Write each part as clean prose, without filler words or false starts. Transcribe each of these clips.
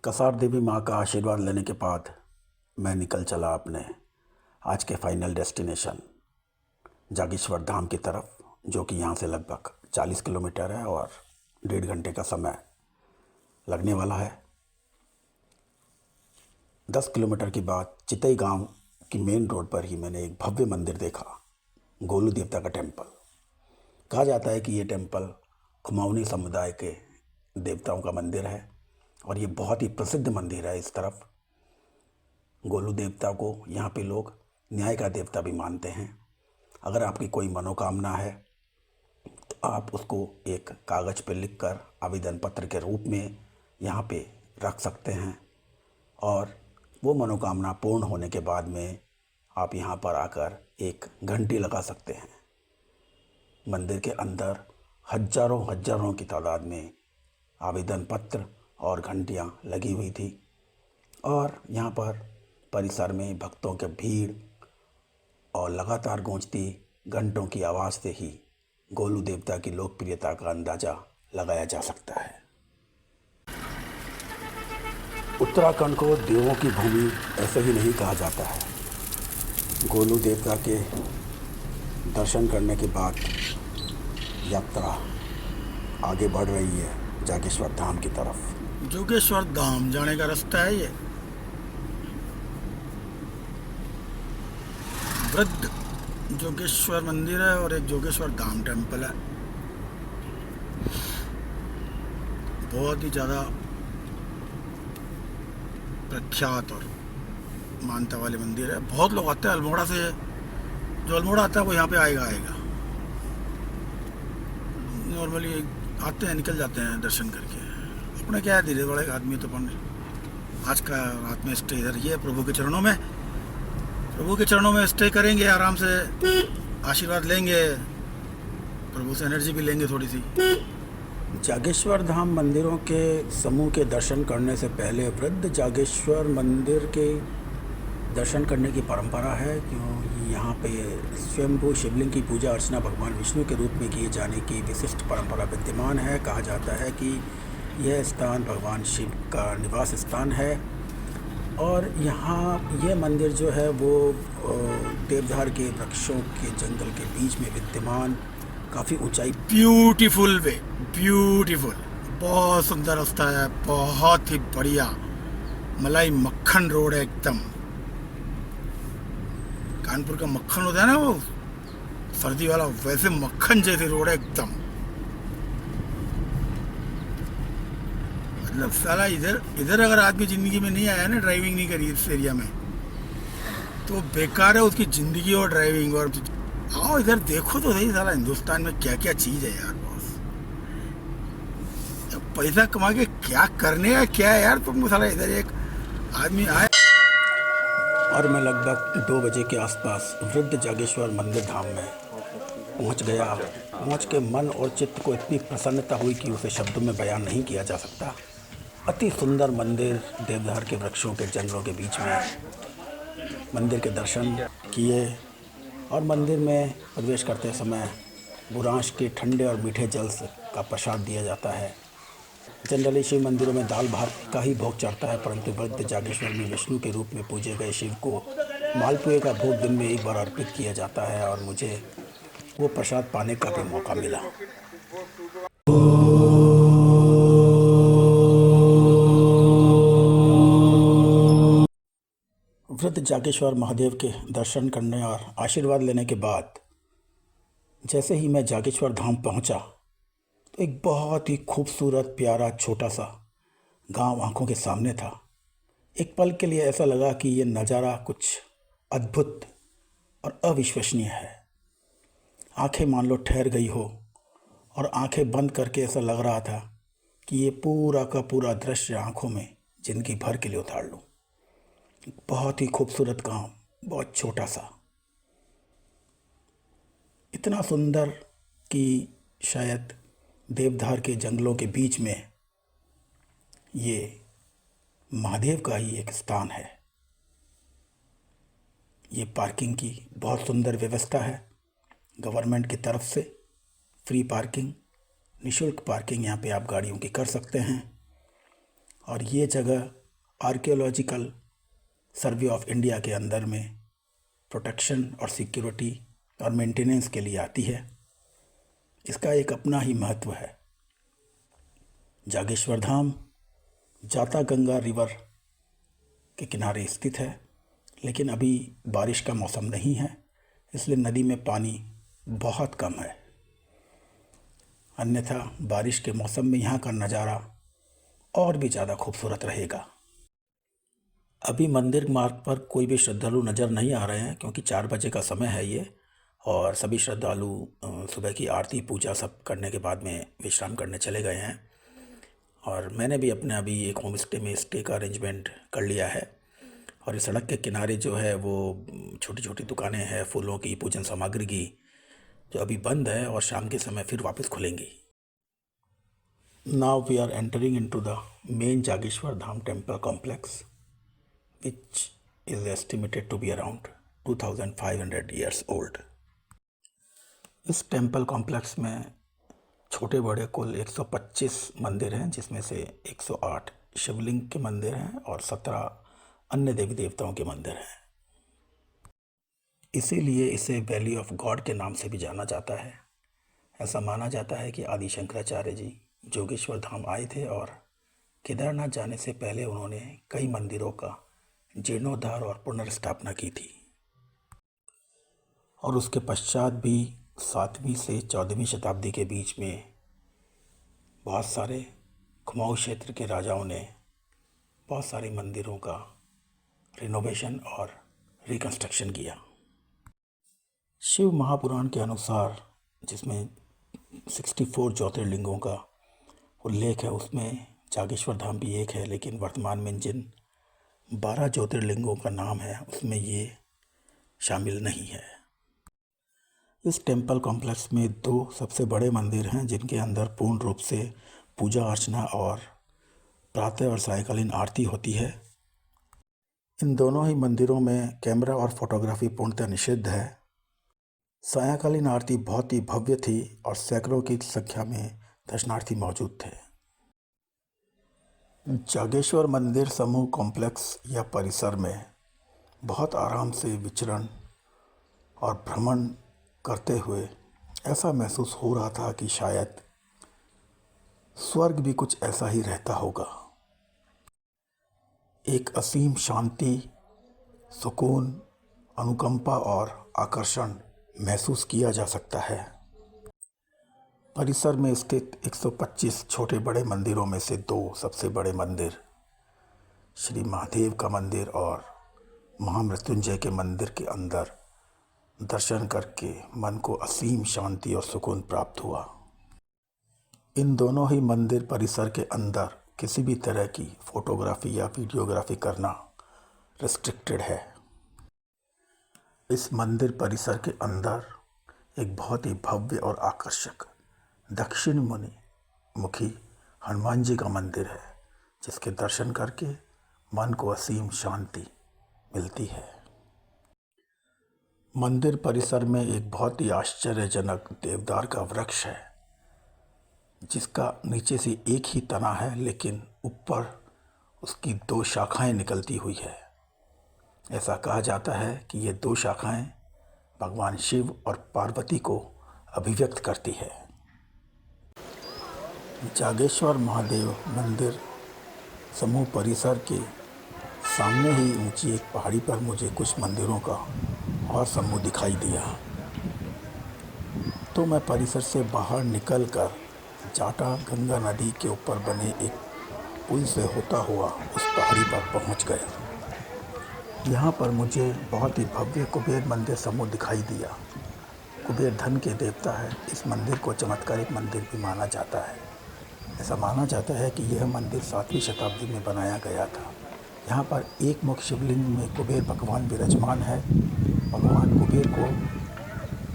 कसार देवी माँ का आशीर्वाद लेने के बाद मैं निकल चला अपने आज के फाइनल डेस्टिनेशन जागेश्वर धाम की तरफ, जो कि यहाँ से लगभग 40 किलोमीटर है और 1.5 घंटे का समय लगने वाला है। 10 किलोमीटर के बाद चितई गांव की मेन रोड पर ही मैंने एक भव्य मंदिर देखा, गोलू देवता का टेम्पल। कहा जाता है कि ये टेम्पल कुमाऊनी समुदाय के देवताओं का मंदिर है और ये बहुत ही प्रसिद्ध मंदिर है। इस तरफ गोलू देवता को यहाँ पे लोग न्याय का देवता भी मानते हैं। अगर आपकी कोई मनोकामना है तो आप उसको एक कागज़ पे लिखकर आवेदन पत्र के रूप में यहाँ पे रख सकते हैं और वो मनोकामना पूर्ण होने के बाद में आप यहाँ पर आकर एक घंटी लगा सकते हैं। मंदिर के अंदर हजारों की तादाद में आवेदन पत्र और घंटियाँ लगी हुई थी और यहाँ पर परिसर में भक्तों की भीड़ और लगातार गूंजती घंटों की आवाज़ से ही गोलू देवता की लोकप्रियता का अंदाज़ा लगाया जा सकता है। उत्तराखंड को देवों की भूमि ऐसे ही नहीं कहा जाता है। गोलू देवता के दर्शन करने के बाद यात्रा आगे बढ़ रही है जागेश्वर धाम की तरफ। जोगेश्वर धाम जाने का रास्ता है ये। वृद्ध जोगेश्वर मंदिर है और एक जोगेश्वर धाम टेम्पल है। बहुत ही ज़्यादा प्रख्यात और मान्यता वाले मंदिर है। बहुत लोग आते हैं अल्मोड़ा से, जो अल्मोड़ा आता है वो यहाँ पे आएगा। नॉर्मली आते हैं, निकल जाते हैं दर्शन करके। अपने क्या है, धीरे बड़े आदमी तो अपन आज का रात में स्टे इधर ही है प्रभु के चरणों में स्टे करेंगे, आराम से आशीर्वाद लेंगे, प्रभु से एनर्जी भी लेंगे थोड़ी सी। जागेश्वर धाम मंदिरों के समूह के दर्शन करने से पहले वृद्ध जागेश्वर मंदिर के दर्शन करने की परंपरा है, क्यों यहाँ पे स्वयंभू शिवलिंग की पूजा अर्चना भगवान विष्णु के रूप में किए जाने की विशिष्ट परंपरा विद्यमान है। कहा जाता है कि यह स्थान भगवान शिव का निवास स्थान है और यहाँ यह मंदिर जो है वो देवदार के वृक्षों के जंगल के बीच में विद्यमान काफ़ी ऊंचाई। ब्यूटीफुल, बहुत सुंदर रास्ता है, बहुत ही बढ़िया मलाई मक्खन रोड है एकदम। कानपुर का मक्खन होता है ना वो सर्दी वाला, वैसे मक्खन जैसे रोड है एकदम। मतलब साला इधर अगर आदमी जिंदगी में नहीं आया ना, ड्राइविंग नहीं करी इस एरिया में, तो बेकार है उसकी जिंदगी और ड्राइविंग। और आओ इधर देखो तो सही, साला हिंदुस्तान में क्या क्या चीज है यार बॉस। पैसा कमा के क्या करने का क्या है यार तुमको, साला इधर एक आदमी आए। और मैं लगभग 2 बजे के आसपास वृद्ध जागेश्वर मंदिर धाम में पहुंच गया। पहुंच के मन और चित्त को इतनी प्रसन्नता हुई कि उसे शब्दों में बयान नहीं किया जा सकता। अति सुंदर मंदिर, देवदार के वृक्षों के जंगलों के बीच में मंदिर के दर्शन किए और मंदिर में प्रवेश करते समय बुरांश के ठंडे और मीठे जल का प्रसाद दिया जाता है। जनरली शिव मंदिरों में दाल भात का ही भोग चढ़ता है, परंतु वृद्ध जागेश्वर में विष्णु के रूप में पूजे गए शिव को मालपुए का भोग दिन में एक बार अर्पित किया जाता है और मुझे वो प्रसाद पाने का भी मौका मिला। वृद्ध जागेश्वर महादेव के दर्शन करने और आशीर्वाद लेने के बाद जैसे ही मैं जागेश्वर धाम पहुंचा तो एक बहुत ही खूबसूरत प्यारा छोटा सा गांव आंखों के सामने था। एक पल के लिए ऐसा लगा कि ये नज़ारा कुछ अद्भुत और अविश्वसनीय है। आंखें मान लो ठहर गई हो और आंखें बंद करके ऐसा लग रहा था कि ये पूरा का पूरा दृश्य आंखों में ज़िंदगी भर के लिए उतार लूँ। बहुत ही खूबसूरत गांव, बहुत छोटा सा, इतना सुंदर कि शायद देवदार के जंगलों के बीच में ये महादेव का ही एक स्थान है। ये पार्किंग की बहुत सुंदर व्यवस्था है गवर्नमेंट की तरफ से। फ्री पार्किंग, निःशुल्क पार्किंग यहाँ पे आप गाड़ियों की कर सकते हैं और ये जगह आर्कियोलॉजिकल सर्वे ऑफ इंडिया के अंदर में प्रोटेक्शन और सिक्योरिटी और मेंटेनेंस के लिए आती है। इसका एक अपना ही महत्व है। जागेश्वर धाम जाता गंगा रिवर के किनारे स्थित है, लेकिन अभी बारिश का मौसम नहीं है, इसलिए नदी में पानी बहुत कम है। अन्यथा बारिश के मौसम में यहाँ का नज़ारा और भी ज़्यादा खूबसूरत रहेगा। अभी मंदिर मार्ग पर कोई भी श्रद्धालु नज़र नहीं आ रहे हैं, क्योंकि 4 बजे का समय है ये, और सभी श्रद्धालु सुबह की आरती पूजा सब करने के बाद में विश्राम करने चले गए हैं। और मैंने भी अपने अभी एक होम स्टे में स्टे का अरेंजमेंट कर लिया है। और इस सड़क के किनारे जो है वो छोटी छोटी दुकानें हैं फूलों की, पूजन सामग्री की, जो अभी बंद है और शाम के समय फिर वापस खुलेंगी। Now we are entering into the main Jageshwar Dham temple complex, which is estimated to be around 2500 years old. इस टेम्पल कॉम्प्लेक्स में छोटे बड़े कुल 125 मंदिर हैं, जिसमें से 108 शिवलिंग के मंदिर हैं और 17 अन्य देवी देवताओं के मंदिर हैं। इसीलिए इसे वैली ऑफ गॉड के नाम से भी जाना जाता है। ऐसा माना जाता है कि आदि शंकराचार्य जी जोगेश्वर धाम आए थे और केदारनाथ जाने से पहले उन्होंने कई मंदिरों का जीर्णोद्धार और पुनर्स्थापना की थी। और उसके पश्चात भी 7वीं से 14वीं शताब्दी के बीच में बहुत सारे कुमाऊं क्षेत्र के राजाओं ने बहुत सारे मंदिरों का रिनोवेशन और रिकंस्ट्रक्शन किया। शिव महापुराण के अनुसार, जिसमें 64 ज्योतिर्लिंगों का उल्लेख है, उसमें जागेश्वर धाम भी एक है, लेकिन वर्तमान में जिन 12 ज्योतिर्लिंगों का नाम है उसमें ये शामिल नहीं है। इस टेम्पल कॉम्प्लेक्स में 2 सबसे बड़े मंदिर हैं, जिनके अंदर पूर्ण रूप से पूजा अर्चना और प्रातः और सायंकालीन आरती होती है। इन दोनों ही मंदिरों में कैमरा और फोटोग्राफी पूर्णतः निषिद्ध है। सायंकालीन आरती बहुत ही भव्य थी और सैकड़ों की संख्या में दर्शनार्थी मौजूद थे। जागेश्वर मंदिर समूह कॉम्प्लेक्स या परिसर में बहुत आराम से विचरण और भ्रमण करते हुए ऐसा महसूस हो रहा था कि शायद स्वर्ग भी कुछ ऐसा ही रहता होगा। एक असीम शांति, सुकून, अनुकंपा और आकर्षण महसूस किया जा सकता है। परिसर में स्थित 125 छोटे बड़े मंदिरों में से 2 सबसे बड़े मंदिर, श्री महादेव का मंदिर और महामृत्युंजय के मंदिर के अंदर दर्शन करके मन को असीम शांति और सुकून प्राप्त हुआ। इन दोनों ही मंदिर परिसर के अंदर किसी भी तरह की फोटोग्राफी या वीडियोग्राफी करना रिस्ट्रिक्टेड है। इस मंदिर परिसर के अंदर एक बहुत ही भव्य और आकर्षक दक्षिण मुखी हनुमान जी का मंदिर है, जिसके दर्शन करके मन को असीम शांति मिलती है। मंदिर परिसर में एक बहुत ही आश्चर्यजनक देवदार का वृक्ष है, जिसका नीचे से एक ही तना है, लेकिन ऊपर उसकी 2 शाखाएं निकलती हुई है। ऐसा कहा जाता है कि ये 2 शाखाएं भगवान शिव और पार्वती को अभिव्यक्त करती है। जागेश्वर महादेव मंदिर समूह परिसर के सामने ही ऊंची एक पहाड़ी पर मुझे कुछ मंदिरों का और समूह दिखाई दिया, तो मैं परिसर से बाहर निकलकर जाटा गंगा नदी के ऊपर बने एक पुल से होता हुआ उस पहाड़ी पर पहुंच गया। यहाँ पर मुझे बहुत ही भव्य कुबेर मंदिर समूह दिखाई दिया। कुबेर धन के देवता है। इस मंदिर को चमत्कारिक मंदिर भी माना जाता है। ऐसा माना जाता है कि यह मंदिर 7वीं शताब्दी में बनाया गया था। यहाँ पर एक मुख शिवलिंग में कुबेर भगवान विराजमान है। भगवान कुबेर को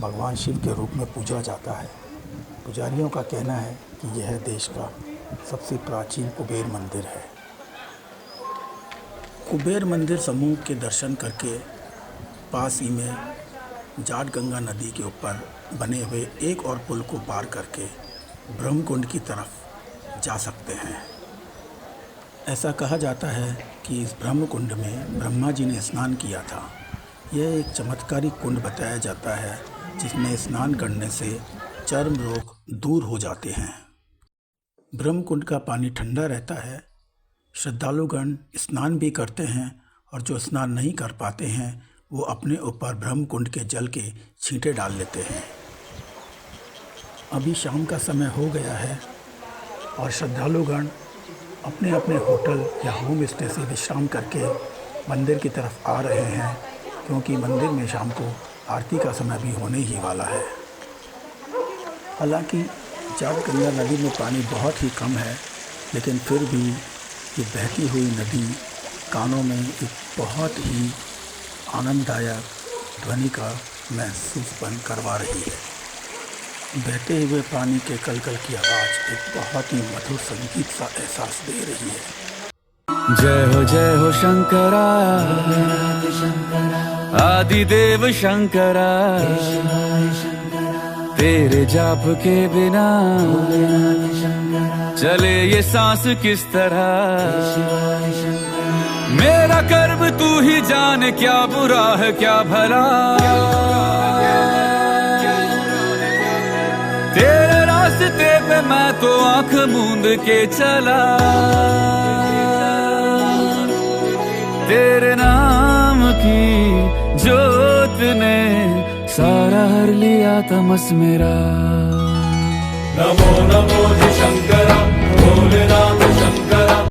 भगवान शिव के रूप में पूजा जाता है। पुजारियों का कहना है कि यह देश का सबसे प्राचीन कुबेर मंदिर है। कुबेर मंदिर समूह के दर्शन करके पास ही में जाट गंगा नदी के ऊपर बने हुए एक और पुल को पार करके ब्रह्मकुंड की तरफ जा सकते हैं। ऐसा कहा जाता है कि इस ब्रह्म कुंड में ब्रह्मा जी ने स्नान किया था। यह एक चमत्कारी कुंड बताया जाता है जिसमें स्नान करने से चर्म रोग दूर हो जाते हैं। ब्रह्म कुंड का पानी ठंडा रहता है। श्रद्धालुगण स्नान भी करते हैं और जो स्नान नहीं कर पाते हैं वो अपने ऊपर ब्रह्म कुंड के जल के छींटे डाल लेते हैं। अभी शाम का समय हो गया है और श्रद्धालुगण अपने अपने होटल या होम स्टे से विश्राम करके मंदिर की तरफ आ रहे हैं, क्योंकि मंदिर में शाम को आरती का समय भी होने ही वाला है। हालांकि जाटगंगा नदी में पानी बहुत ही कम है, लेकिन फिर भी ये बहती हुई नदी कानों में एक बहुत ही आनंददायक ध्वनि का महसूसपन करवा रही है। बहते हुए पानी के कलकल की आवाज़ एक बहुत ही मधुर संगीत सा एहसास दे रही है। जय हो शंकरा, आदिदेव शंकरा, तेरे जाप के बिना चले ये सांस किस तरह। मेरा कर्म तू ही जाने, क्या बुरा है क्या भला। तेरे रास्ते पे मैं तो आंख मूंद के चला। तेरे नाम की जोत ने सारा हर लिया तमस मेरा। नमो नमो जी शंकरा भोलेनाथ।